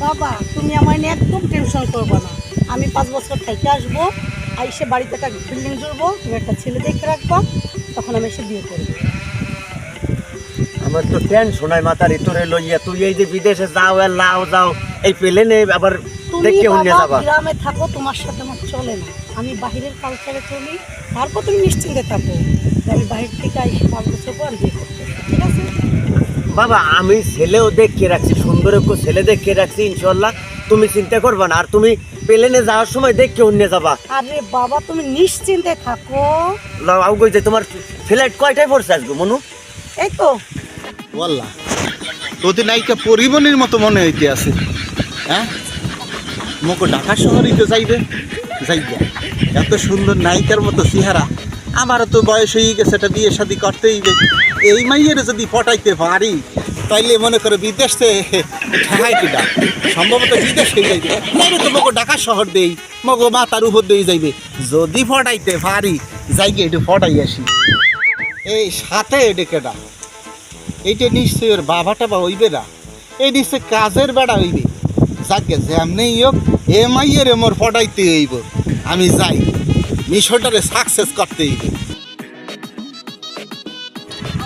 বাবা তুমি আমায় নিয়ে একদম টেনশন করবো না। আমি 5 বছর থেকে আসবো, এসে বাড়িতে একটা বিল্ডিং জুড়বো, তুমি একটা ছেলে দেখে রাখবা, তখন আমি এসে বিয়ে করবো। আমার তো টেনশন হয় মাথার ভিতরে লইয়া, তুই এই যে বিদেশে যাও আর লাও যাও, এই প্লেনে আবার তুমি দেখে অন্য বাবা যাবা। গ্রামে থাকো, তোমার সাথে আমার চলে না। আমি বাহিরের কালচারে চলি, তারপর তুমি নিশ্চিন্তে থাকো যে আমি বাহির থেকে এসে 5 বছর পর বিয়ে করতে, ঠিক আছে? বাবা আমি ছেলেও দেখে রাখছি, সুন্দর একটা ছেলে দেখে রাখছি, ইনশাল্লাহ তুমি চিন্তা করবা না। আর তুমি প্লেনে যাওয়ার সময় দেখে অন্য যাবা। আরে বাবা তুমি নিশ্চিন্তে থাকো। লাও গই যে তোমার ফ্লাইট কয়টায় পড়ছে আজকে মনু? এই তো বললা তোদের নায়িকা পরিমণির মতো মনে হইতে আছে। হ্যাঁ, মোকে ঢাকা শহরেই তো যাইবে, যাইবে এত সুন্দর নায়িকার মতো চেহারা। আমারও তো বয়স হয়ে গেছে, একটা বিয়ে শাদি করতেই হবে। এই মাইয়ের যদি পটাইতে পারি তাইলে মনে করে বিদেশে ঠেহাইটিটা সম্ভবত বিদেশ হয়ে যাইবে। নাইলে তো মোকে ঢাকা শহর দেই, মগো মাতার উপর দিয়ে যাইবে। যদি ফটাইতে পারি যাইগে একটু ফটাই আসি। এই সাথে ডেকেটা এইটা নিশ্চয়ই ওর বাবাটা বা হইবে না, এই নিশ্চয় কাজের বেড়া হইবে। যাকে যেমনি হোক এ মাইয়ের মোর ফটাইতে হইব। আমি যাই, মিশনটারে সাকসেস করতে হইবে।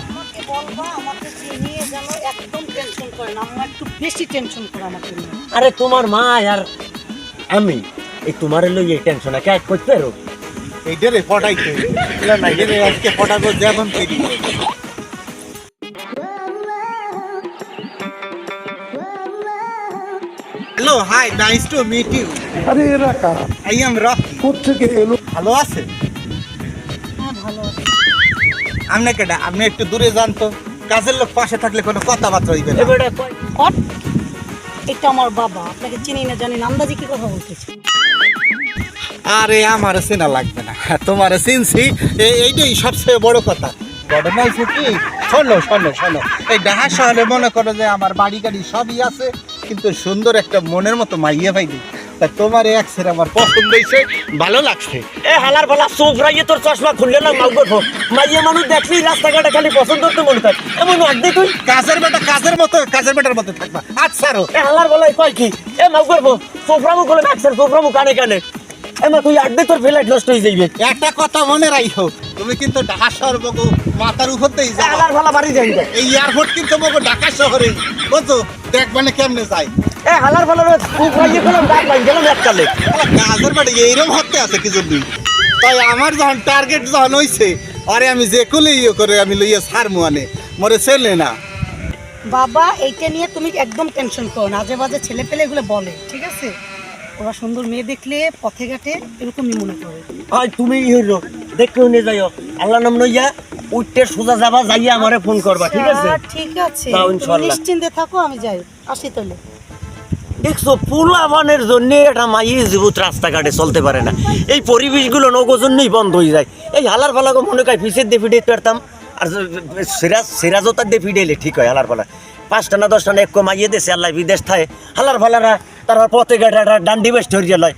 আমাকে বলবা, আমাকে নিয়ে যেন একদম টেনশন করে না, আমার একটু বেশি টেনশন করে আমাকে নিয়ে। আরে তোমার মা আর আমি এই তোমার লইয়ে টেনশন কে করতে পারো? এইটারে ফটাইতে হইবে না, এটারে আজকে ফটাবো যেমন করি। Hello, hi, nice to meet you. আরে এরা কারা? I am Rocky. কোত্থেকে এলো? ভালো আছে? হ্যাঁ ভালো আছে। আপনি কেডা? আপনি একটু দূরে যান তো, কাজের লোক পাশে থাকলে কোনো কথাবার্তা হইবে না। এবারে কয় হট, এটা আমার বাবা, আপনাকে চিনি না জানি না, আন্দাজি কি কথা বলতেছি। আরে আমার চেনা লাগবে না, তোমার চিনছি, এইটাই সবচেয়ে বড় কথা। ঘটনা হয়েছে কি, শোনো শোনো শোনো, এই ঢাকা শহরে মনে করো যে আমার বাড়ি গাড়ি সবই আছে, কিন্তু সুন্দর একটা মনের মতো মাইয়া পাইনি। তা তোমার এক ছেড়ে আমার পছন্দ হয়েছে, ভালো লাগছে। এ হালার বলা চোখ রাইয়ে তোর চশমা খুললে না মাউ করবো। মাইয়া মানুষ দেখলি রাস্তাঘাটে খালি পছন্দ তো মনে হয় এমন একদি তুই কাজের বেটা কাজের বেটার মতো থাকবা। আচ্ছা রো, এ হালার বলাই কয় কি এ মাউ করবো সোফরামু খুলে রাখছেন, সোফরামু কানে কানে এমা তুই একদি তোর ফ্লাইট নষ্ট হয়ে যাইবে। একটা কথা মনে রাখো, তুমি কিন্তু ঢাকা শহর মগো মাথার উপর দিয়ে এ যাও। হালার ভালা বাড়ি যাই না। এই এয়ারপোর্ট কিন্তু মগো ঢাকা শহরে, বুঝছো? দেখ মানে কেমনে যায়। এ হালার ভালা চোখ রাইয়ে গেলাম ডাক পাই গেলাম এককালে। কাজের বাড়ি এইরকম হতে আছে কি জন্য? তাই আমার যখন টার্গেট যখন হয়েছে, আরে আমি যে কোলে ইয়ে করে আমি লইয়া সার মুয়ানে মরে ছেলে না। বাবা এইটা নিয়ে তুমি একদম টেনশন করো না, আজে বাজে ছেলে পেলে এগুলো বলে, ঠিক আছে? ওরা সুন্দর মেয়ে দেখলে পথে ঘাটে এরকমই মনে করে। হয় তুমি হইলো দেখে নিয়ে যাইও, আল্লাহ নাম নইয়া উঠতে সোজা যাবা, যাইয়া আমারে ফোন করবা, ঠিক আছে? আচ্ছা, ঠিক আছে, তাও তুমি ইনশাআল্লাহ। নিশ্চিন্তে থাকো, আমি যাই, আসি তাহলে। দেখছো পোলাপানের জন্য একটা মাইয়ে জীবত রাস্তাঘাটে চলতে পারে না, এই পরিবেশগুলো নগো জন্যই বন্ধ হয়ে যায়। এই হালার ফালাকে মনে হয় পিসের দিয়ে ফিডে পারতাম, আর সিরাজও তার দিয়ে ফিডেলে ঠিক হয়। হালার ফালা 5টা না 10টা না এক মাইয়ে দেশে আল্লাহ বিদেশ থাকে, হালার ফালারা তারা পথে ঘাটে ডান্ডি বেস্ট হয়ে যায়।